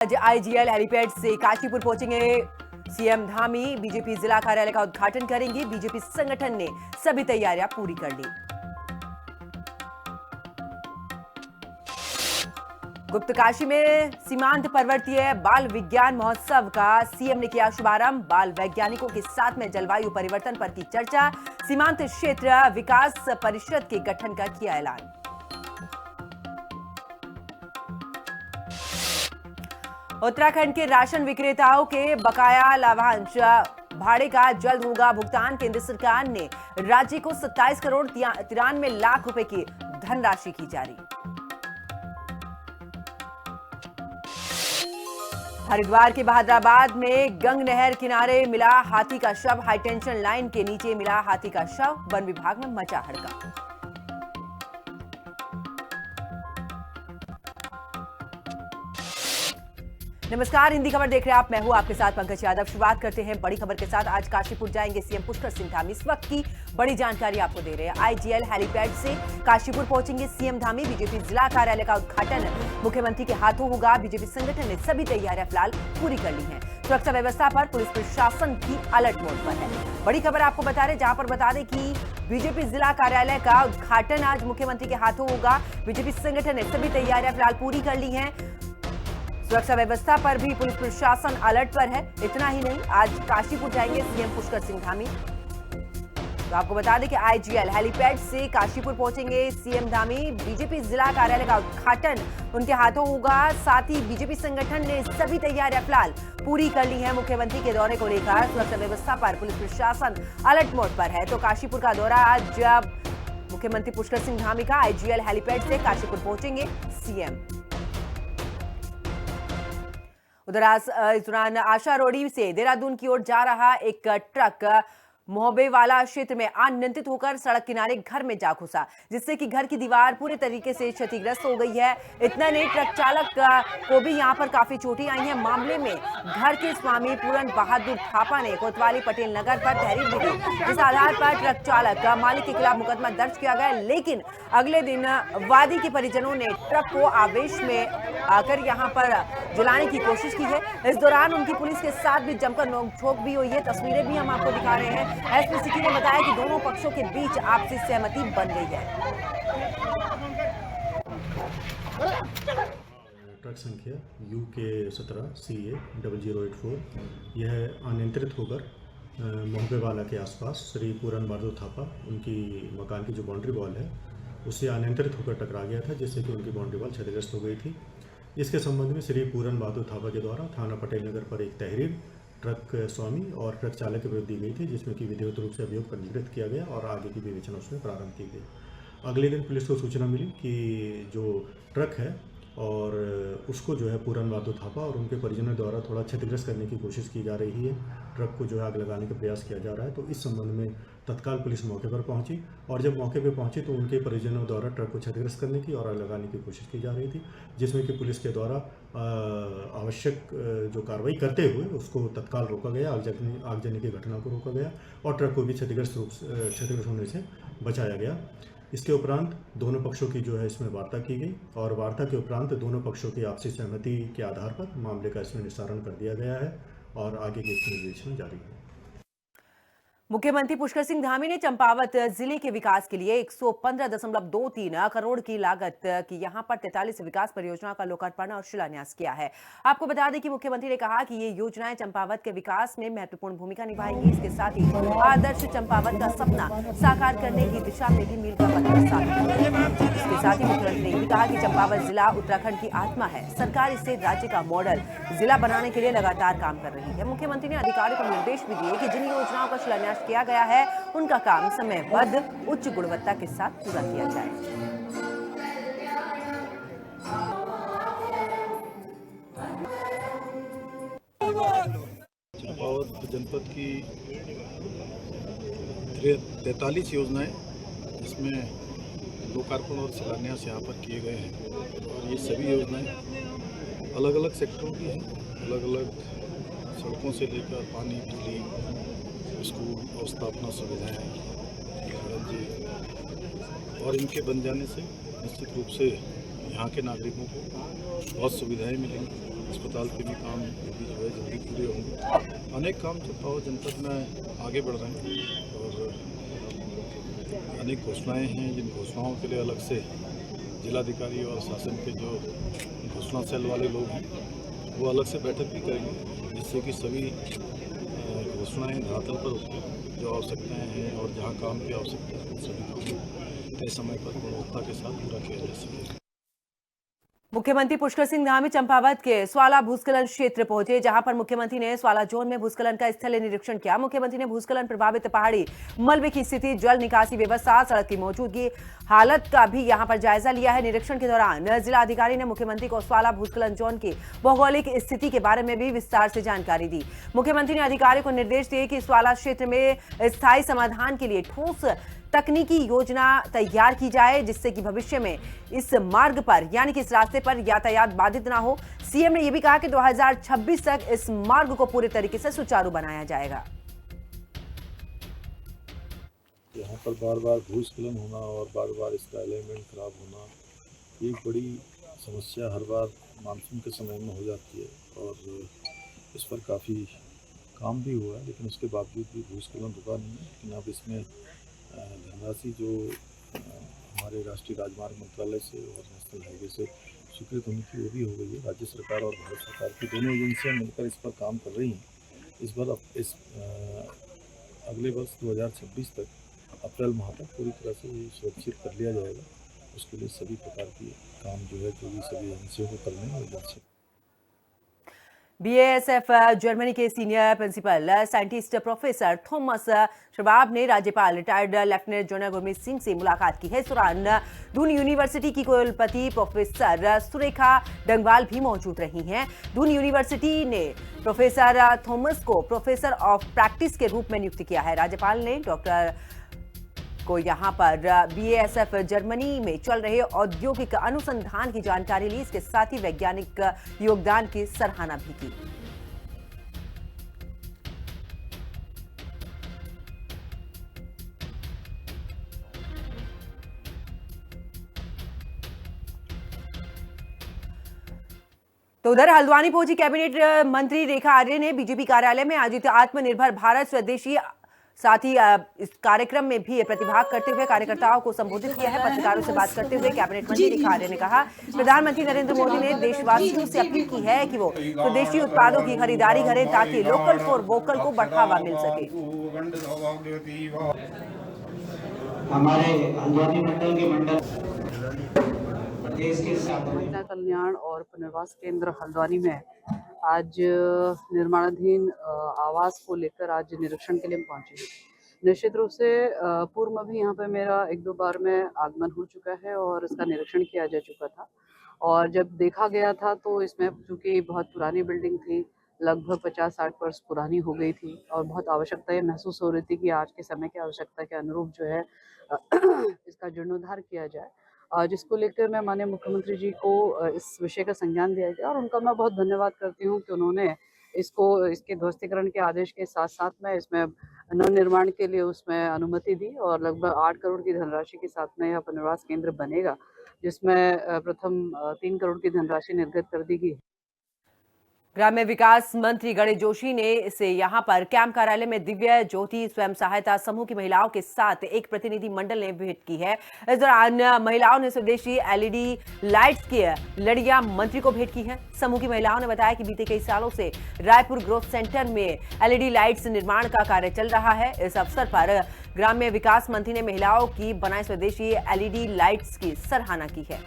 आज IGL helipad से काशीपुर पहुंचेंगे सीएम धामी। बीजेपी जिला कार्यालय का उद्घाटन करेंगे। बीजेपी संगठन ने सभी तैयारियां पूरी कर ली। गुप्तकाशी में सीमांत पर्वतीय बाल विज्ञान महोत्सव का सीएम ने किया शुभारंभ। बाल वैज्ञानिकों के साथ में जलवायु परिवर्तन पर की चर्चा। सीमांत क्षेत्र विकास परिषद के गठन का किया ऐलान। उत्तराखंड के राशन विक्रेताओं के बकाया लाभांश भाड़े का जल्द होगा भुगतान। केंद्र सरकार ने राज्य को 27 करोड़ 93 लाख रुपए की धनराशि की जारी। हरिद्वार के बहादुराबाद में गंग नहर किनारे मिला हाथी का शव। हाईटेंशन लाइन के नीचे मिला हाथी का शव। वन विभाग में मचा हड़कंप। नमस्कार, हिंदी खबर देख रहे हैं आप। मैं हूं आपके साथ पंकज यादव। शुरुआत करते हैं बड़ी खबर के साथ। आज काशीपुर जाएंगे सीएम पुष्कर सिंह धामी। इस वक्त की बड़ी जानकारी आपको दे रहे हैं। आईजीएल हेलीपैड से काशीपुर पहुंचेंगे सीएम धामी। बीजेपी जिला कार्यालय का उद्घाटन मुख्यमंत्री के हाथों होगा। बीजेपी संगठन ने सभी तैयारियां फिलहाल पूरी कर ली हैं। सुरक्षा व्यवस्था पर पुलिस प्रशासन की अलर्ट मोड पर है। बड़ी खबर आपको बता रहे, जहां पर बता दें कि बीजेपी जिला कार्यालय का उद्घाटन आज मुख्यमंत्री के हाथों होगा। बीजेपी संगठन ने सभी तैयारियां फिलहाल पूरी कर ली हैं। सुरक्षा व्यवस्था पर भी पुलिस प्रशासन अलर्ट पर है। इतना ही नहीं, आज काशीपुर जाएंगे सीएम पुष्कर सिंह धामी। तो आपको बता दें कि आईजीएल हेलीपैड से काशीपुर पहुंचेंगे सीएम धामी। बीजेपी जिला कार्यालय का उद्घाटन उनके हाथों होगा। साथ ही बीजेपी संगठन ने सभी तैयारियां फिलहाल पूरी कर ली है। मुख्यमंत्री के दौरे को लेकर सुरक्षा व्यवस्था पर पुलिस प्रशासन अलर्ट मोड पर है। तो काशीपुर का दौरा आज जब मुख्यमंत्री पुष्कर सिंह धामी का आईजीएल हेलीपैड से काशीपुर पहुंचेंगे सीएम। उधर इस दौरान आशा रोडी से देहरादून की ओर जा रहा एक ट्रक मोहबेवाला क्षेत्र में अनियंत्रित होकर सड़क किनारे घर में जा घुसा, जिससे कि घर की दीवार पूरे तरीके से क्षतिग्रस्त हो गई है। इतना नहीं, ट्रक चालक को भी यहां पर काफी चोटें आई हैं। मामले में घर के स्वामी पूरन बहादुर थापा ने कोतवाली पटेल नगर पर तहरीर दी, जिस आधार पर ट्रक चालक मालिक के खिलाफ मुकदमा दर्ज किया गया। लेकिन अगले दिन वादी के परिजनों ने ट्रक को आवेश में आकर यहां पर जलाने की कोशिश की है। इस दौरान उनकी पुलिस के साथ भी जमकर नोकझोंक भी हुई है। तस्वीरें भी हम आपको दिखा रहे हैं। एसपी सिटी ने बताया कि दोनों पक्षों के बीच आपसी सहमति बन गई है। ट्रक संख्या UK17CA0084 यह अनियंत्रित होकर मोहबेवाला के आसपास श्री पूरन बहादुर थापा उनकी मकान की जो बाउंड्री वॉल है उससे अनियंत्रित होकर टकरा गया था, जिससे कि उनकी बाउंड्री वॉल क्षतिग्रस्त हो गई थी। इसके संबंध में श्री पूरन बहादुर थापा के द्वारा थाना पटेल नगर पर एक तहरीर ट्रक स्वामी और ट्रक चालक के विरुद्ध दी गई थी, जिसमें कि विधिवत रूप से अभियोग पंजीकृत किया गया और आगे की विवेचना उसमें प्रारंभ की गई। अगले दिन पुलिस को सूचना मिली कि जो ट्रक है और उसको जो है पूरन बहादुर थापा और उनके परिजनों द्वारा थोड़ा क्षतिग्रस्त करने की कोशिश की जा रही है। ट्रक को जो है आग लगाने का प्रयास किया जा रहा है। तो इस संबंध में तत्काल पुलिस मौके पर पहुंची और जब मौके पर पहुंची तो उनके परिजनों द्वारा ट्रक को क्षतिग्रस्त करने की और आग लगाने की कोशिश की जा रही थी, जिसमें कि पुलिस के द्वारा आवश्यक जो कार्रवाई करते हुए उसको तत्काल रोका गया, आगजनी की घटना को रोका गया और ट्रक को भी क्षतिग्रस्त होने से बचाया गया। इसके उपरांत दोनों पक्षों की जो है इसमें वार्ता की गई और वार्ता के उपरांत दोनों पक्षों की आपसी सहमति के आधार पर मामले का इसमें निस्तारण कर दिया गया है और आगे की इसमें विवेचना जारी है। मुख्यमंत्री पुष्कर सिंह धामी ने चंपावत जिले के विकास के लिए 115.23 करोड़ की लागत की यहां पर 43 विकास परियोजनाओं का लोकार्पण और शिलान्यास किया है। आपको बता दें कि मुख्यमंत्री ने कहा कि ये योजनाएं चंपावत के विकास में महत्वपूर्ण भूमिका निभाएंगी। इसके साथ ही आदर्श चंपावत का सपना साकार करने की दिशा में भी मील का पत्थर साबित होगा। इसके साथ ही मुख्यमंत्री ने भी कहा कि चंपावत जिला उत्तराखंड की आत्मा है। सरकार इसे राज्य का मॉडल जिला बनाने के लिए लगातार काम कर रही है। मुख्यमंत्री ने अधिकारियों को निर्देश भी दिए कि जिन योजनाओं का शिलान्यास किया गया है उनका काम समयबद्ध उच्च गुणवत्ता के साथ पूरा किया जाए। चंपावत जनपद की 43 योजनाएं जिसमें लोकार्पण और शिलान्यास यहाँ पर किए गए हैं और ये सभी योजनाएं अलग अलग सेक्टरों की हैं। अलग अलग सड़कों से लेकर पानी, बिजली, स्कूल और स्थापना सुविधाएँ और इनके बन जाने से निश्चित रूप से यहाँ के नागरिकों को बहुत सुविधाएं मिलेंगी। अस्पताल के भी काम भी जो है जल्दी पूरे होंगे। अनेक काम चंपावत जनपद में आगे बढ़ रहे हैं और अनेक घोषणाएं हैं, जिन घोषणाओं के लिए अलग से जिलाधिकारी और शासन के जो घोषणा सेल वाले लोग हैं वो अलग से बैठक भी करेंगे, जिससे कि सभी घोषणाएं धरातल पर उतरें। जो आवश्यकताएं हैं और जहां काम की आवश्यकता है सभी काम तय समय पर गुणवत्ता के साथ पूरा किया जा सके। मुख्यमंत्री पुष्कर सिंह धामी चंपावत के स्वाला भूस्खलन क्षेत्र पहुंचे, जहां पर मुख्यमंत्री ने स्वाला जोन में भूस्खलन का स्थलीय निरीक्षण किया। मुख्यमंत्री ने भूस्खलन प्रभावित पहाड़ी मलबे की स्थिति, जल निकासी व्यवस्था, सड़क की मौजूदगी, हालत का भी यहां पर जायजा लिया है। निरीक्षण के दौरान जिला अधिकारी ने मुख्यमंत्री को स्वाला भूस्खलन जोन की भौगोलिक स्थिति के बारे में भी विस्तार से जानकारी दी। मुख्यमंत्री ने अधिकारियों को निर्देश दिए कि स्वाला क्षेत्र में स्थायी समाधान के लिए ठोस तकनीकी योजना तैयार की जाए, जिससे कि भविष्य में इस मार्ग पर यानी कि इस रास्ते पर यातायात बाधित ना हो। सीएम ने यह भी कहा कि 2026 तक इस मार्ग को पूरे तरीके से सुचारू बनाया जाएगा। यहाँ पर बार बार भूस्खलन होना और बार बार इसका एलिमेंट खराब होना एक बड़ी समस्या हर बार मानसून के समय में हो जाती है और इस पर काफ़ी काम भी हुआ है, लेकिन उसके बावजूद भी भूस्खलन रुका नहीं है। लेकिन अब इसमें धनराशि जो हमारे राष्ट्रीय राजमार्ग मंत्रालय से और नेशनल हाईवे से स्वीकृत होनी थी वो भी हो गई है। राज्य सरकार और भारत सरकार की दोनों एजेंसियां मिलकर इस पर काम कर रही हैं। इस बार इस अगले वर्ष 2026 तक अप्रैल माह तक पूरी तरह से सुरक्षित कर लिया जाएगा। उसके लिए सभी प्रकार के काम जो है जो भी सभी एजेंसियों को करने हैं एजेंसी। बीएएसएफ जर्मनी के senior principal scientist professor Thomas शबाब ने राज्यपाल retired lieutenant general Gurmeet Singh से मुलाकात की है। इस दौरान दून यूनिवर्सिटी की कुलपति प्रोफेसर सुरेखा डंगवाल भी मौजूद रही हैं। दून यूनिवर्सिटी ने प्रोफेसर थॉमस को प्रोफेसर ऑफ प्रैक्टिस के रूप में नियुक्त किया है। राज्यपाल ने डॉक्टर को यहां पर बीएएसएफ जर्मनी में चल रहे औद्योगिक अनुसंधान की जानकारी ली। इसके साथ ही वैज्ञानिक योगदान की सराहना भी की। तो उधर हल्द्वानी पहुंची कैबिनेट मंत्री रेखा आर्य ने बीजेपी कार्यालय में आयोजित आत्मनिर्भर भारत स्वदेशी साथ ही इस कार्यक्रम में भी प्रतिभाग करते हुए कार्यकर्ताओं को संबोधित किया है। पत्रकारों से बात करते हुए कैबिनेट मंत्री रेखा आर्य ने कहा, प्रधानमंत्री नरेंद्र मोदी ने देशवासियों से अपील की है कि वो स्वदेशी उत्पादों की खरीदारी करें ताकि लोकल फॉर वोकल को बढ़ावा मिल सके। हमारे हल्द्वानी मंडल के देश के महिला कल्याण और पुनर्वास केंद्र हल्द्वानी में आज निर्माणाधीन आवास को लेकर आज निरीक्षण के लिए पहुंचे। निश्चित रूप से पूर्व में भी यहाँ पे मेरा 1-2 बार में आगमन हो चुका है और इसका निरीक्षण किया जा चुका था। और जब देखा गया था तो इसमें चूँकि बहुत पुरानी बिल्डिंग थी, लगभग 50-60 वर्ष पुरानी हो गई थी और बहुत आवश्यकता ये महसूस हो रही थी कि आज के समय की आवश्यकता के अनुरूप जो है इसका जीर्णोद्धार किया जाए, जिसको लेकर मैं माननीय मुख्यमंत्री जी को इस विषय का संज्ञान दिया गया और उनका मैं बहुत धन्यवाद करती हूँ कि उन्होंने इसके ध्वस्तीकरण के आदेश के साथ साथ में इसमें नवनिर्माण के लिए उसमें अनुमति दी और लगभग 8 करोड़ की धनराशि के साथ में यह पुनर्वास केंद्र बनेगा, जिसमें प्रथम 3 करोड़ की धनराशि निर्गत कर दी गई। ग्राम्य विकास मंत्री गणेश जोशी ने इसे यहां पर कैंप कार्यालय में दिव्य ज्योति स्वयं सहायता समूह की महिलाओं के साथ एक प्रतिनिधि मंडल ने भेंट की है। इस दौरान महिलाओं ने स्वदेशी एलईडी लाइट्स की लड़ियां मंत्री को भेंट की है। समूह की महिलाओं ने बताया कि बीते कई सालों से रायपुर ग्रोथ सेंटर में एलईडी लाइट्स निर्माण का कार्य चल रहा है। इस अवसर पर ग्राम्य विकास मंत्री ने महिलाओं की बनाए स्वदेशी एलईडी लाइट्स की सराहना की है।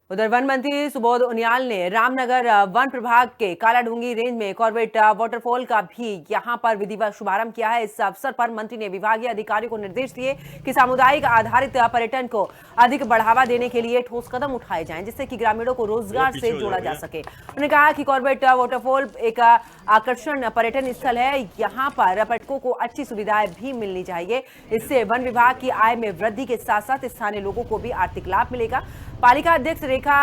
उधर वन मंत्री सुबोध उनियाल ने रामनगर वन प्रभाग के कालाढूंगी रेंज में कॉर्बेट वाटरफॉल का भी यहां पर विधिवत शुभारंभ किया है। इस अवसर पर मंत्री ने विभागीय अधिकारियों को निर्देश दिए कि सामुदायिक आधारित पर्यटन को अधिक बढ़ावा देने के लिए ठोस कदम उठाए जाएं, जिससे कि ग्रामीणों को रोजगार से जोड़ा जा सके। उन्होंने कहा कि कॉर्बेट वाटरफॉल एक आकर्षण पर्यटन स्थल है, यहाँ पर पर्यटकों को अच्छी सुविधाएं भी मिलनी चाहिए। इससे वन विभाग की आय में वृद्धि के साथ साथ स्थानीय लोगों को भी आर्थिक लाभ मिलेगा। पालिका अध्यक्ष रेखा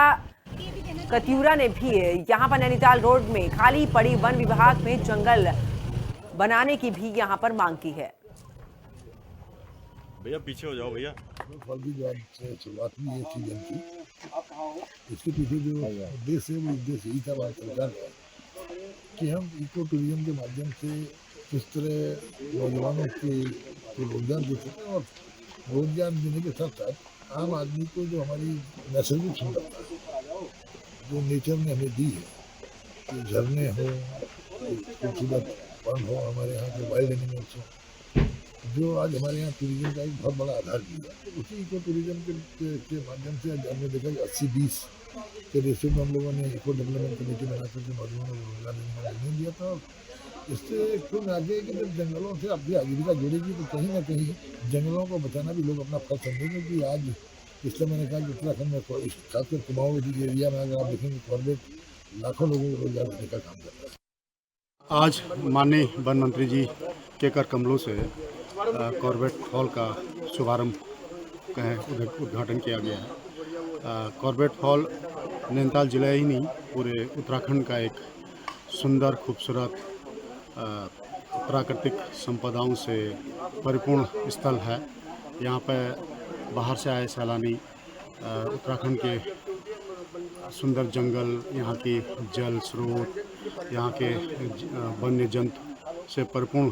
कत्यूरा ने भी यहां पर नैनीताल रोड में खाली पड़ी वन विभाग में जंगल बनाने की भी यहां पर मांग की है। भैया पीछे हो जाओ भैया। फल की जो आज से शुरुआत हुई है सीजन की, इसके पीछे जो उद्देश्य है वो उद्देश्य यही था भारत सरकार का कि हम इको टूरिज्म के माध्यम से किस तरह नौजवानों के रोजगार दे सकें और रोजगार देने के साथ साथ आम आदमी को जो हमारी नैसर्गिक सुंदरता है जो नेचर ने हमें दी है, कि झरने हो, खूबसूरत वन हो, हमारे यहाँ के वाइल्ड एनिमल्स हो, जो आज हमारे यहाँ टूरिज्म का एक बहुत बड़ा आधार भी है। उसी इको टूरिज्म के माध्यम से आज हमने देखा कि 80-20 के रेशो में हम लोगों ने इको डेवलपमेंट कमेटी बना करके नौजवानों को रोजगार देने का निर्णय लिया था। इससे फिर आगे कि जब जंगलों से अपनी आजीविका जुड़ेगी तो कहीं ना कहीं जंगलों को बचाना भी लोग अपना फर्ज समझेंगे। कि आज इसलिए मैंने कहा कि उत्तराखंड में खासकर कुमाऊं एरिया में अगर आप देखेंगे कॉर्बेट लाखों लोगों को रोजगार देने का काम कर रहा है। आज माननीय वन मंत्री जी के कर कमलों से कॉर्बेट हॉल का शुभारंभ उद्घाटन किया गया है। कॉर्बेट हॉल नैनीताल जिला ही नहीं पूरे उत्तराखंड का एक सुंदर खूबसूरत प्राकृतिक संपदाओं से परिपूर्ण स्थल है। यहाँ पर बाहर से आए सैलानी उत्तराखंड के सुंदर जंगल, यहाँ की जल स्रोत, यहाँ के वन्य जंतु से परिपूर्ण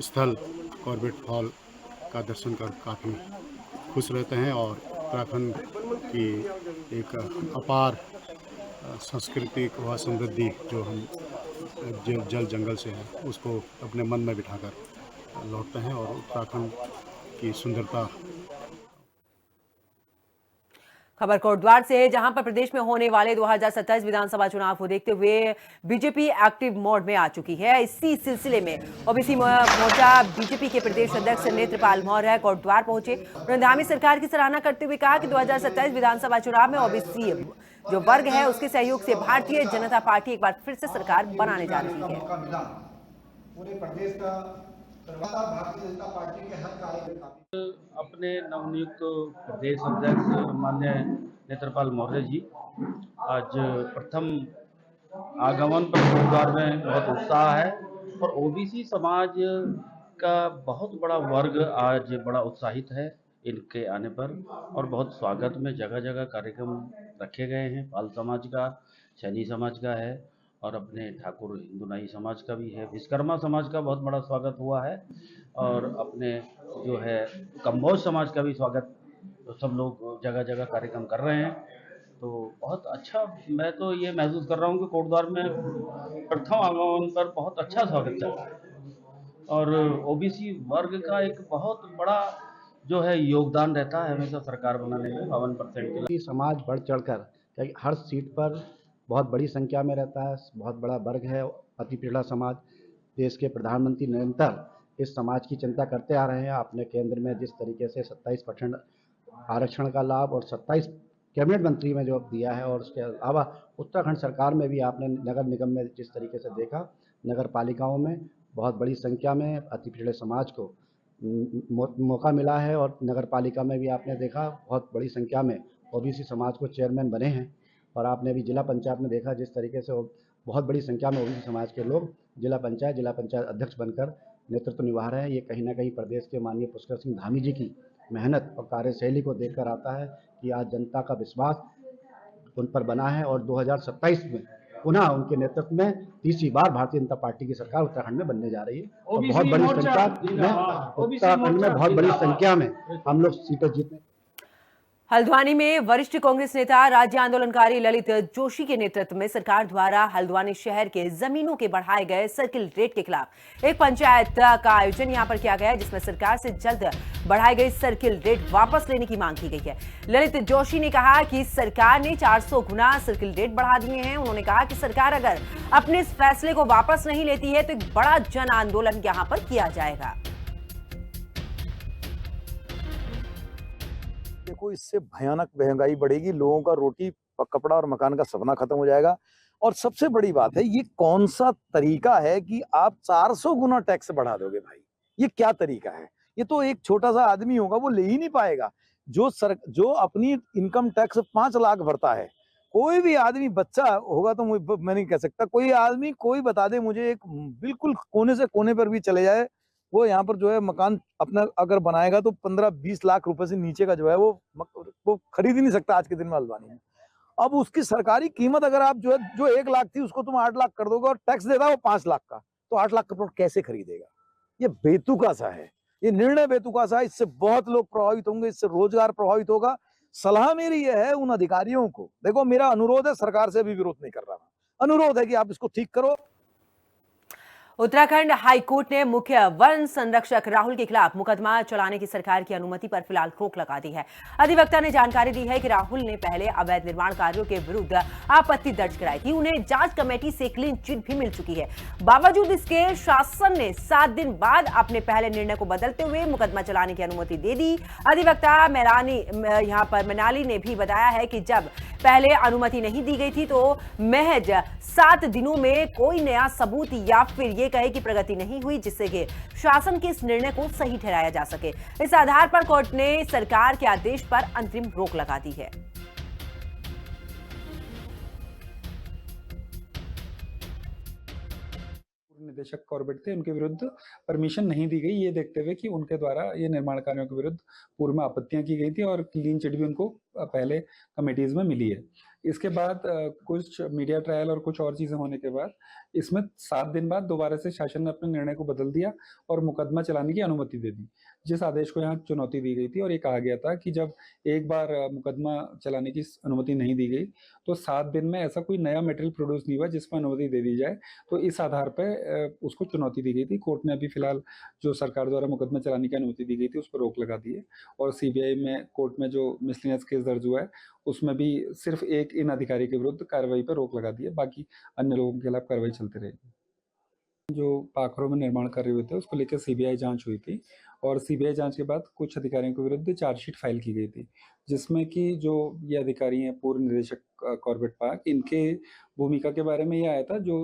स्थल कॉर्बेट हॉल का दर्शन कर काफ़ी खुश रहते हैं और उत्तराखंड की एक अपार सांस्कृतिक व समृद्धि जो हम जल जंगल से है उसको अपने मन में बिठाकर लौटते हैं और उत्तराखंड की सुंदरता। खबर कोटद्वार से है, जहां पर प्रदेश में होने वाले 2027 विधानसभा चुनाव को देखते हुए बीजेपी एक्टिव मोड में आ चुकी है। इसी सिलसिले में ओबीसी मोर्चा बीजेपी के प्रदेश अध्यक्ष नेत्रपाल मौर्य कोटद्वार पहुंचे। उन्होंने धामी सरकार की सराहना करते हुए कहा कि 2027 विधानसभा चुनाव में ओबीसी जो वर्ग है उसके सहयोग से भारतीय जनता पार्टी एक बार फिर से सरकार बनाने जा रही है। पूरे प्रदेश का भारतीय जनता पार्टी के हर कार्यकर्ता अपने नवनियुक्त प्रदेश अध्यक्ष माननीय नेत्रपाल मौर्य जी आज प्रथम आगमन पर कोटद्वार में बहुत उत्साह है और ओबीसी समाज का बहुत बड़ा वर्ग आज बड़ा उत्साहित है इनके आने पर और बहुत स्वागत में जगह जगह कार्यक्रम रखे गए हैं। पाल समाज का, सैनी समाज का है और अपने ठाकुर हिंदू नाई समाज का भी है। विश्वकर्मा समाज का बहुत बड़ा स्वागत हुआ है और अपने जो है कंबोज समाज का भी स्वागत सब लोग जगह जगह कार्यक्रम कर रहे हैं। तो बहुत अच्छा, मैं तो ये महसूस कर रहा हूँ कि कोटद्वार में प्रथम आगमन पर बहुत अच्छा स्वागत चल रहा है और ओबीसी वर्ग का एक बहुत बड़ा जो है योगदान रहता है हमेशा सरकार बनाने में 52% के। समाज बढ़ चढ़कर हर सीट पर बहुत बड़ी संख्या में रहता है, बहुत बड़ा वर्ग है अति पिछड़ा समाज। देश के प्रधानमंत्री निरंतर इस समाज की चिंता करते आ रहे हैं। आपने केंद्र में जिस तरीके से 27% आरक्षण का लाभ और 27 कैबिनेट मंत्री में जो दिया है और उसके अलावा उत्तराखंड सरकार में भी आपने नगर निगम में जिस तरीके से देखा, नगर पालिकाओं में बहुत बड़ी संख्या में अति पिछड़े समाज को मौका मिला है और नगर पालिका में भी आपने देखा बहुत बड़ी संख्या में ओबीसी समाज को चेयरमैन बने हैं। और आपने भी जिला पंचायत में देखा जिस तरीके से बहुत बड़ी संख्या में ओबीसी समाज के लोग जिला पंचायत अध्यक्ष बनकर नेतृत्व निभा रहे हैं। ये कहीं ना कहीं प्रदेश के माननीय पुष्कर सिंह धामी जी की मेहनत और कार्यशैली को देखकर आता है कि आज जनता का विश्वास उन पर बना है और 2027 में पुनः उनके नेतृत्व में तीसरी बार भारतीय जनता पार्टी की सरकार उत्तराखंड में बनने जा रही है और बहुत बड़ी संख्या में उत्तराखंड में बहुत बड़ी संख्या में हम लोग सीटें जीतने। हल्द्वानी में वरिष्ठ कांग्रेस नेता राज्य आंदोलनकारी ललित जोशी के नेतृत्व में सरकार द्वारा हल्द्वानी शहर के जमीनों के बढ़ाए गए सर्किल रेट के खिलाफ एक पंचायत का आयोजन यहां पर किया गया है, जिसमें सरकार से जल्द बढ़ाई गई सर्किल रेट वापस लेने की मांग की गई है। ललित जोशी ने कहा कि सरकार ने 400 गुना सर्किल रेट बढ़ा दिए हैं। उन्होंने कहा कि सरकार अगर अपने इस फैसले को वापस नहीं लेती है तो एक बड़ा जन आंदोलन यहां पर किया जाएगा। देखो, इससे भयानक महंगाई बढ़ेगी, लोगों का रोटी कपड़ा और मकान का सपना खत्म हो जाएगा। और सबसे बड़ी बात है, ये कौन सा तरीका है कि आप 400 गुना टैक्स बढ़ा दोगे भाई? ये क्या तरीका है? ये तो एक छोटा सा आदमी होगा वो ले ही नहीं पाएगा। जो अपनी इनकम टैक्स 5 लाख भरता है, कोई भी आदमी, बच्चा होगा तो मैं नहीं कह सकता, कोई आदमी कोई बता दे मुझे, एक बिल्कुल कोने से कोने पर भी चले जाए वो यहाँ पर जो है मकान अपना अगर बनाएगा तो 15-20 लाख रुपए से नीचे का जो है वो खरीद ही नहीं सकता आज के दिन में हल्द्वानी में। अब उसकी सरकारी कीमत अगर आप जो है जो 1 लाख थी उसको तुम 8 लाख कर दोगे और टैक्स देता है वो 5 लाख का, तो 8 लाख का प्लॉट कैसे खरीदेगा? ये बेतुका सा है, ये निर्णय बेतुका सा है। इससे बहुत लोग प्रभावित होंगे, इससे रोजगार प्रभावित होगा। सलाह मेरी ये है उन अधिकारियों को, देखो मेरा अनुरोध है, सरकार से भी विरोध नहीं कर रहा, अनुरोध है कि आप इसको ठीक करो। उत्तराखंड हाईकोर्ट ने मुख्य वन संरक्षक राहुल के खिलाफ मुकदमा चलाने की सरकार की अनुमति पर फिलहाल रोक लगा दी है। अधिवक्ता ने जानकारी दी है कि राहुल ने पहले अवैध निर्माण कार्यों के विरुद्ध आपत्ति दर्ज कराई थी। उन्हें जांच कमेटी से क्लीन चिट भी मिल चुकी है। बावजूद इसके शासन ने 7 दिन बाद अपने पहले निर्णय को बदलते हुए मुकदमा चलाने की अनुमति दे दी। अधिवक्ता मनाली ने भी बताया है कि जब पहले अनुमति नहीं दी गई थी तो महज 7 दिनों में कोई नया सबूत या फिर ये कहे कि प्रगति नहीं हुई जिससे कि शासन के इस निर्णय को सही ठहराया जा सके। इस आधार पर कोर्ट ने सरकार के आदेश पर अंतरिम रोक लगा दी है। निदेशक कॉर्बेट थे, उनके विरुद्ध परमिशन नहीं दी गई, ये देखते हुए कि उनके द्वारा ये निर्माण कार्यों के विरुद्ध पूर्व में आपत्तियां की गई थी और क्लीन चिट भी उनको पहले कमेटीज में मिली है। इसके बाद कुछ मीडिया ट्रायल और कुछ और चीजें होने के बाद इसमें 7 दिन बाद दोबारा से शासन ने अपने निर्णय को बदल दिया और मुकदमा चलाने की अनुमति दे दी, जिस आदेश को यहाँ चुनौती दी गई थी। और ये कहा गया था कि जब एक बार मुकदमा चलाने की अनुमति नहीं दी गई तो 7 दिन में ऐसा कोई नया मटेरियल प्रोड्यूस नहीं हुआ जिसमें अनुमति दे दी जाए, तो इस आधार पर उसको चुनौती दी गई थी। कोर्ट ने अभी फिलहाल जो सरकार द्वारा मुकदमा चलाने की अनुमति दी गई थी उस पर रोक लगा दी है और सीबीआई में कोर्ट में जो मिसलिनियस केस दर्ज हुआ है उसमें भी सिर्फ एक इन अधिकारी के विरुद्ध कार्रवाई पर रोक लगा दी है, बाकी अन्य लोगों के खिलाफ कार्रवाई चलती रहेगी। जो पाखरों में निर्माण कार्य हुए थे उसको लेकर सीबीआई जांच हुई थी और सीबीआई जांच के बाद कुछ अधिकारियों के विरुद्ध चार्जशीट फाइल की गई थी, जिसमें कि जो ये अधिकारी हैं पूर्व निदेशक कॉर्बेट पार्क, इनके भूमिका के बारे में ये आया था। जो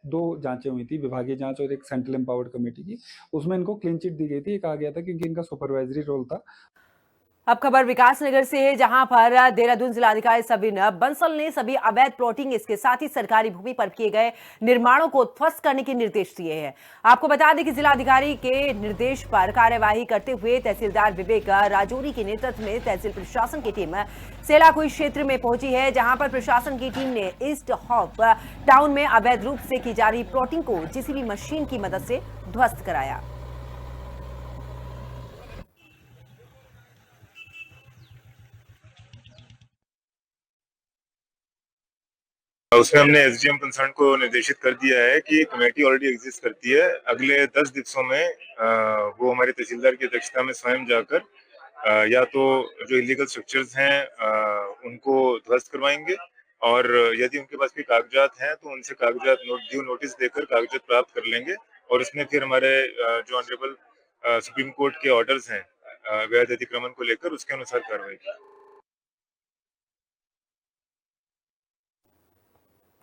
2 जांचें हुई थी, विभागीय जांच और एक सेंट्रल एम्पावर्ड कमेटी की, उसमें इनको क्लीन चिट दी गई थी। कहा गया था क्योंकि इनका सुपरवाइजरी रोल था। अब खबर विकासनगर से है, जहां पर देहरादून जिलाधिकारी सविन बंसल ने सभी अवैध प्लॉटिंग इसके साथ ही सरकारी भूमि पर किए गए निर्माणों को ध्वस्त करने के निर्देश दिए हैं। आपको बता दें कि जिलाधिकारी के निर्देश पर कार्यवाही करते हुए तहसीलदार विवेक राजौरी के नेतृत्व में तहसील प्रशासन की टीम सेलाकुई क्षेत्र में पहुंची है, जहां पर प्रशासन की टीम ने ईस्ट हॉप टाउन में अवैध रूप से की जा रही प्लॉटिंग को जेसीबी मशीन की मदद से ध्वस्त कराया। उसमें हमने एसडीएम कंसर्न को निर्देशित कर दिया है कि कमेटी ऑलरेडी एग्जिस्ट करती है, अगले 10 दिवसों में वो हमारे तहसीलदार की अध्यक्षता में स्वयं जाकर या तो जो इलीगल स्ट्रक्चर्स हैं उनको ध्वस्त करवाएंगे और यदि उनके पास कोई कागजात हैं तो उनसे कागजात ड्यू नोटिस देकर कागजात प्राप्त कर लेंगे और उसमें फिर हमारे जो ऑनरेबल सुप्रीम कोर्ट के ऑर्डर्स हैं अवैध अतिक्रमण को लेकर उसके अनुसार कार्रवाई की।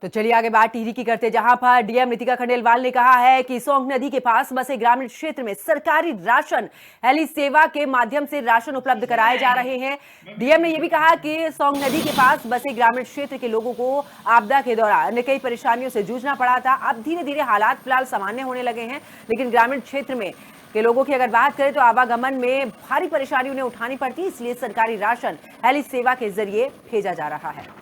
तो चलिए आगे बात टिहरी की करते, जहां पर डीएम नीतिका खंडेलवाल ने कहा है कि सोंग नदी के पास बसे ग्रामीण क्षेत्र में सरकारी राशन हेली सेवा के माध्यम से राशन उपलब्ध कराए जा रहे हैं। डीएम ने यह भी कहा कि सोंग नदी के पास बसे ग्रामीण क्षेत्र के लोगों को आपदा के दौरान कई परेशानियों से जूझना पड़ा था। अब धीरे धीरे हालात फिलहाल सामान्य होने लगे हैं, लेकिन ग्रामीण क्षेत्र में के लोगों की अगर बात करें तो आवागमन में भारी परेशानी उन्हें उठानी पड़ती, इसलिए सरकारी राशन हेली सेवा के जरिए भेजा जा रहा है।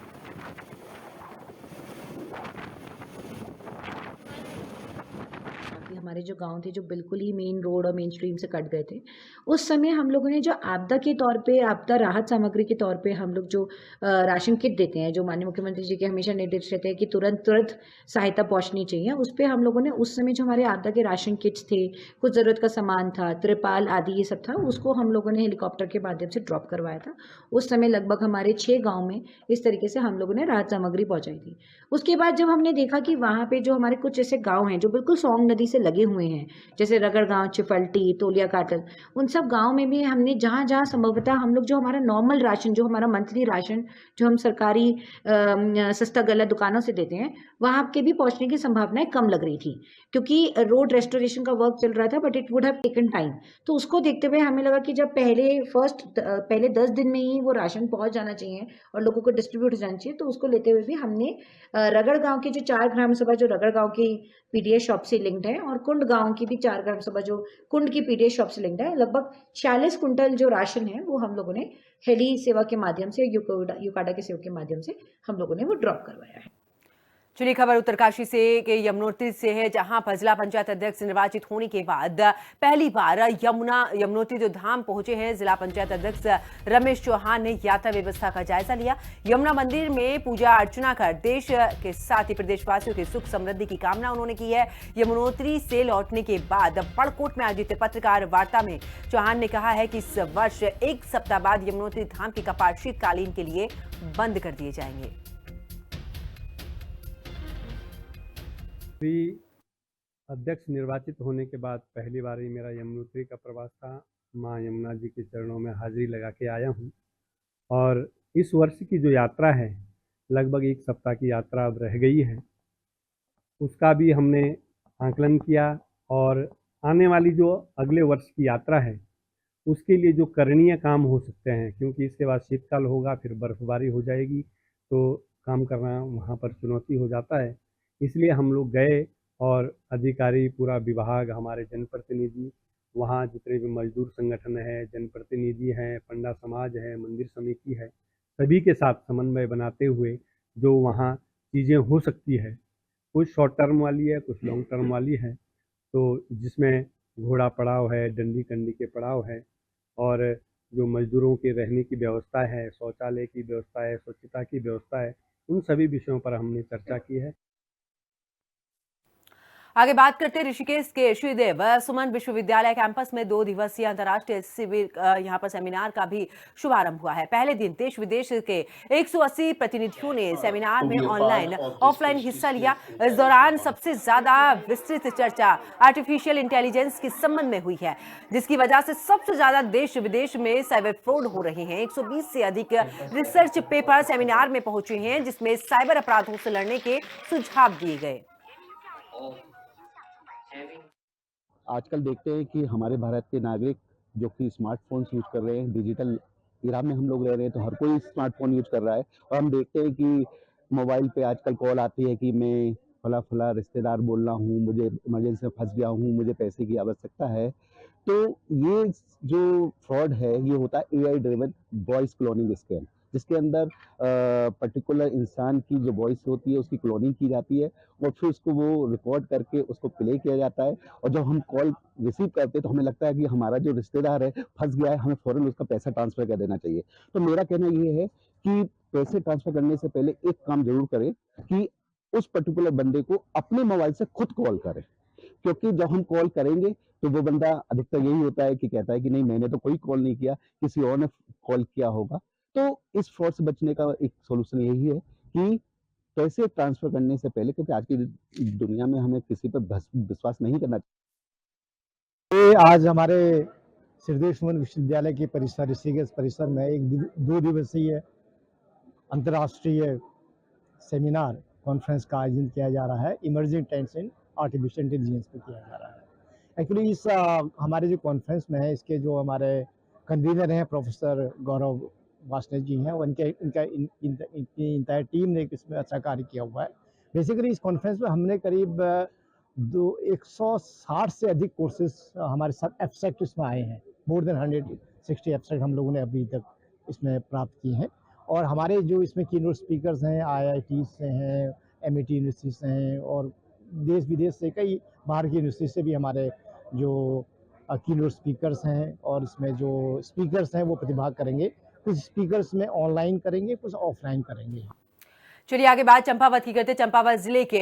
हमारे जो गांव थे जो बिल्कुल ही मेन रोड और मेन स्ट्रीम से कट गए थे, उस समय हम लोगों ने जो आपदा के तौर पे, आपदा राहत सामग्री के तौर पे हम लोग जो राशन किट देते हैं, जो माननीय मुख्यमंत्री जी के हमेशा निर्देश रहते हैं कि तुरंत सहायता पहुंचनी चाहिए, उस पर हम लोगों ने उस समय जो हमारे आपदा के राशन किट्स थे, कुछ ज़रूरत का सामान था, त्रिपाल आदि ये सब था, उसको हम लोगों ने हेलीकॉप्टर के माध्यम से ड्रॉप करवाया था। उस समय लगभग हमारे 6 गाँव में इस तरीके से हम लोगों ने राहत सामग्री पहुँचाई थी। उसके बाद जब हमने देखा कि वहाँ पर जो हमारे कुछ ऐसे गाँव हैं जो बिल्कुल सोंग नदी से लगे हुए हैं, जैसे रगड़ गाँव, चिफल्टी, तोलिया काटल, उन सब गाँव में भी हमने जहाँ जहाँ संभवतः हम लोग जो हमारा नॉर्मल राशन, जो हमारा मंथली राशन जो हम सरकारी सस्ता गला दुकानों से देते हैं, वहाँ के भी पहुँचने की संभावनाएं कम लग रही थी, क्योंकि रोड रेस्टोरेशन का वर्क चल रहा था, but it would have taken time. तो उसको देखते हुए हमें लगा कि जब पहले 10 दिन में ही वो राशन पहुँच जाना चाहिए और लोगों को डिस्ट्रीब्यूट हो जाना चाहिए, तो उसको लेते हुए भी हमने रगड़ गाँव की जो 4 ग्राम सभा जो रगड़ गाँव की पीडीएस शॉप से लिंक्ड है, और कुंड गाँव की भी 4 ग्राम सभा जो कुंड की पीडीएस शॉप से लिंक्ड है, लगभग 46 कुंटल जो राशन है वो हम लोगों ने हेली सेवा के माध्यम से, यूकाडा के सेवा के माध्यम से हम लोगों ने वो ड्रॉप करवाया है। चलिए खबर उत्तरकाशी से के यमुनोत्री से है, जहां पर जिला पंचायत अध्यक्ष निर्वाचित होने के बाद पहली बार यमुनोत्री जो धाम पहुंचे हैं जिला पंचायत अध्यक्ष रमेश चौहान ने यात्रा व्यवस्था का जायजा लिया। यमुना मंदिर में पूजा अर्चना कर देश के साथ ही प्रदेशवासियों की सुख समृद्धि की कामना उन्होंने की है। यमुनोत्री से लौटने के बाद पड़कोट में आयोजित पत्रकार वार्ता में चौहान ने कहा है कि इस वर्ष 1 सप्ताह बाद यमुनोत्री धाम के कपाट शीतकालीन के लिए बंद कर दिए जाएंगे। अध्यक्ष निर्वाचित होने के बाद पहली बार ही मेरा यमुनोत्री का प्रवास था। माँ यमुना जी के चरणों में हाजिरी लगा के आया हूँ और इस वर्ष की जो यात्रा है लगभग 1 सप्ताह की यात्रा अब रह गई है, उसका भी हमने आकलन किया और आने वाली जो अगले वर्ष की यात्रा है उसके लिए जो करणीय काम हो सकते हैं, क्योंकि इसके बाद शीतकाल होगा, फिर बर्फबारी हो जाएगी तो काम करना वहाँ पर चुनौती हो जाता है। इसलिए हम लोग गए और अधिकारी, पूरा विभाग, हमारे जनप्रतिनिधि, वहाँ जितने भी मजदूर संगठन है, जनप्रतिनिधि हैं, पंडा समाज है, मंदिर समिति है, सभी के साथ समन्वय बनाते हुए जो वहाँ चीज़ें हो सकती है, कुछ शॉर्ट टर्म वाली है, कुछ लॉन्ग टर्म वाली है, तो जिसमें घोड़ा पड़ाव है, डंडी कंडी के पड़ाव है और जो मजदूरों के रहने की व्यवस्था है, शौचालय की व्यवस्था है, स्वच्छता की व्यवस्था है, उन सभी विषयों पर हमने चर्चा की है। आगे बात करते हैं ऋषिकेश के श्रीदेव सुमन विश्वविद्यालय कैंपस में 2 दिवसीय अंतर्राष्ट्रीय शिविर यहां पर सेमिनार का भी शुभारंभ हुआ है। पहले दिन देश विदेश के 180 प्रतिनिधियों ने सेमिनार में ऑनलाइन ऑफलाइन हिस्सा लिया। इस दौरान सबसे ज्यादा विस्तृत चर्चा आर्टिफिशियल इंटेलिजेंस के संबंध में हुई है, जिसकी वजह से सबसे ज्यादा देश विदेश में साइबर फ्रॉड हो रहे हैं। 120 से अधिक रिसर्च पेपर सेमिनार में पहुंचे हैं, जिसमें साइबर अपराधों से लड़ने के सुझाव दिए गए। आजकल देखते हैं कि हमारे भारत के नागरिक जो कि स्मार्टफोन्स यूज कर रहे हैं, डिजिटल इरा में हम लोग रह रहे हैं, तो हर कोई स्मार्टफोन यूज कर रहा है और हम देखते हैं कि मोबाइल पे आजकल कॉल आती है कि मैं फला रिश्तेदार बोल रहा हूँ, मुझे इमरजेंसी में फंस गया हूँ, मुझे पैसे की आवश्यकता है। तो ये जो फ्रॉड है ये होता है AI driven voice cloning scam, जिसके अंदर पर्टिकुलर इंसान की जो वॉइस होती है उसकी क्लोनिंग की जाती है और फिर उसको वो रिकॉर्ड करके उसको प्ले किया जाता है और जब हम कॉल रिसीव करते हैं तो हमें लगता है कि हमारा जो रिश्तेदार है फंस गया है, हमें फ़ौरन उसका पैसा ट्रांसफ़र कर देना चाहिए। तो मेरा कहना ये है कि पैसे ट्रांसफ़र करने से पहले एक काम जरूर करें कि उस पर्टिकुलर बंदे को अपने मोबाइल से खुद कॉल करें, क्योंकि जब हम कॉल करेंगे तो वो बंदा अधिकतर यही होता है कि कहता है कि नहीं, मैंने तो कोई कॉल नहीं किया, किसी और ने कॉल किया होगा। तो इस फ्रॉड से बचने का एक सॉल्यूशन यही है कि पैसे ट्रांसफर करने से पहले, क्योंकि आज की दुनिया में हमें किसी पर विश्वास नहीं करना चाहिए। आज हमारे श्रीदेव सुमन विश्वविद्यालय के परिसर ऋषिकेश परिसर में एक 2 दिवसीय अंतर्राष्ट्रीय सेमिनार कॉन्फ्रेंस का आयोजन किया जा रहा है। Emerging trends in artificial intelligence पर किया जा रहा है। एक्चुअली इस हमारे जो कॉन्फ्रेंस में है, इसके जो हमारे कन्वीनर हैं प्रोफेसर गौरव वासनेक जी हैं, इनकी इंटायर टीम ने इसमें अच्छा कार्य किया हुआ है। बेसिकली इस कॉन्फ्रेंस में हमने करीब 160 से अधिक कोर्सेज हमारे साथ एब्स्ट्रैक्ट इसमें आए हैं। मोर देन 160 एब्स्ट्रैक्ट हम लोगों ने अभी तक इसमें प्राप्त किए हैं और हमारे जो इसमें कीनोट स्पीकर्स हैं IIT से हैं, MIT यूनिवर्सिटी से हैं और देश विदेश से कई बाहर की यूनिवर्सिटी से भी हमारे जो कीनोट स्पीकर्स हैं और इसमें जो स्पीकर्स हैं वो प्रतिभाग करेंगे। कुछ स्पीकर्स में ऑनलाइन करेंगे, कुछ ऑफलाइन करेंगे। चलिए आगे बात चंपावत की करते। चंपावत जिले के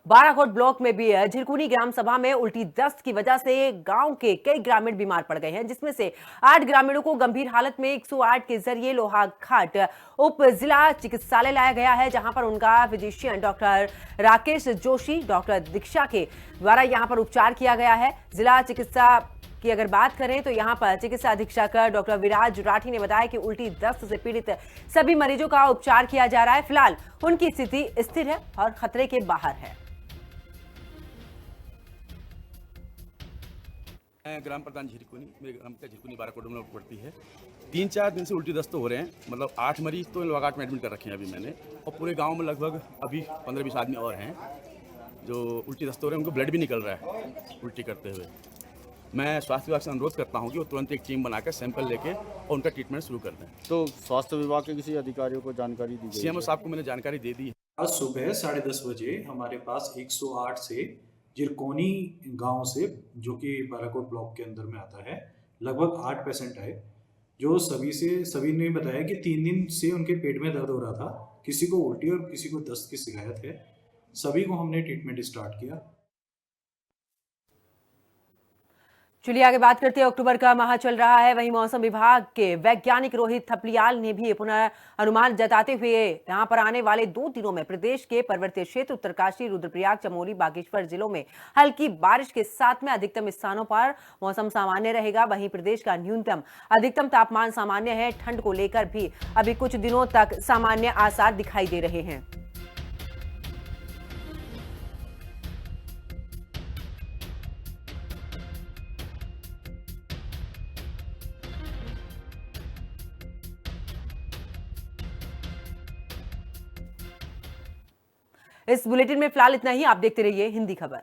बाराकोट ब्लॉक में भी झिरकुनी ग्राम सभा में उल्टी दस्त की वजह से गांव के कई ग्रामीण बीमार पड़ गए हैं, जिसमें से 8 ग्रामीणों को गंभीर हालत में 108 के जरिए लोहाघाट उप जिला चिकित्सालय लाया गया है, जहां पर उनका physician doctor Rakesh Joshi, doctor Diksha के द्वारा यहां पर उपचार किया गया है। जिला चिकित्सा की अगर बात करें तो यहां पर चिकित्सा अधीक्षक डॉक्टर विराज राठी ने बताया कि उल्टी दस्त से पीड़ित सभी मरीजों का उपचार किया जा रहा है। फिलहाल उनकी स्थिति स्थिर है और खतरे के बाहर है। ग्राम प्रधान झिरकुनी, मेरे ग्राम का झिरकुनी बाराकोट में पड़ती है। 3-4 दिन से उल्टी दस्त हो रहे हैं, मतलब 8 मरीज तो लगातार में एडमिट कर रखे हैं अभी मैंने, और पूरे गांव में लगभग अभी 15-20 आदमी और हैं जो उल्टी दस्त हो रहे हैं, उनको ब्लड भी निकल रहा है उल्टी करते हुए। मैं स्वास्थ्य विभाग से अनुरोध करता हूं कि वो तुरंत एक टीम बनाकर सैंपल लेके और उनका ट्रीटमेंट शुरू कर दें। तो स्वास्थ्य विभाग के किसी अधिकारियों को जानकारी दी गई? सीएमओ साहब को मैंने जानकारी दे दी है। आज सुबह 10:30 बजे हमारे पास 108 से जिरकोनी गांव से, जो कि बाराकोट ब्लॉक के अंदर में आता है, लगभग 8 पेशेंट आए, जो सभी ने बताया कि 3 दिन से उनके पेट में दर्द हो रहा था, किसी को उल्टी और किसी को दस्त की शिकायत है। सभी को हमने ट्रीटमेंट स्टार्ट किया। चलिए आगे बात करते हैं। अक्टूबर का माह चल रहा है, वहीं मौसम विभाग के वैज्ञानिक रोहित थपलियाल ने भी पुनः अनुमान जताते हुए यहां पर आने वाले 2 दिनों में प्रदेश के पर्वतीय क्षेत्र उत्तरकाशी, रुद्रप्रयाग, चमोली, बागेश्वर जिलों में हल्की बारिश के साथ में अधिकतम स्थानों पर मौसम सामान्य रहेगा। वहीं प्रदेश का न्यूनतम अधिकतम तापमान सामान्य है। ठंड को लेकर भी अभी कुछ दिनों तक सामान्य आसार दिखाई दे रहे हैं। इस बुलेटिन में फिलहाल इतना ही। आप देखते रहिए हिंदी खबर।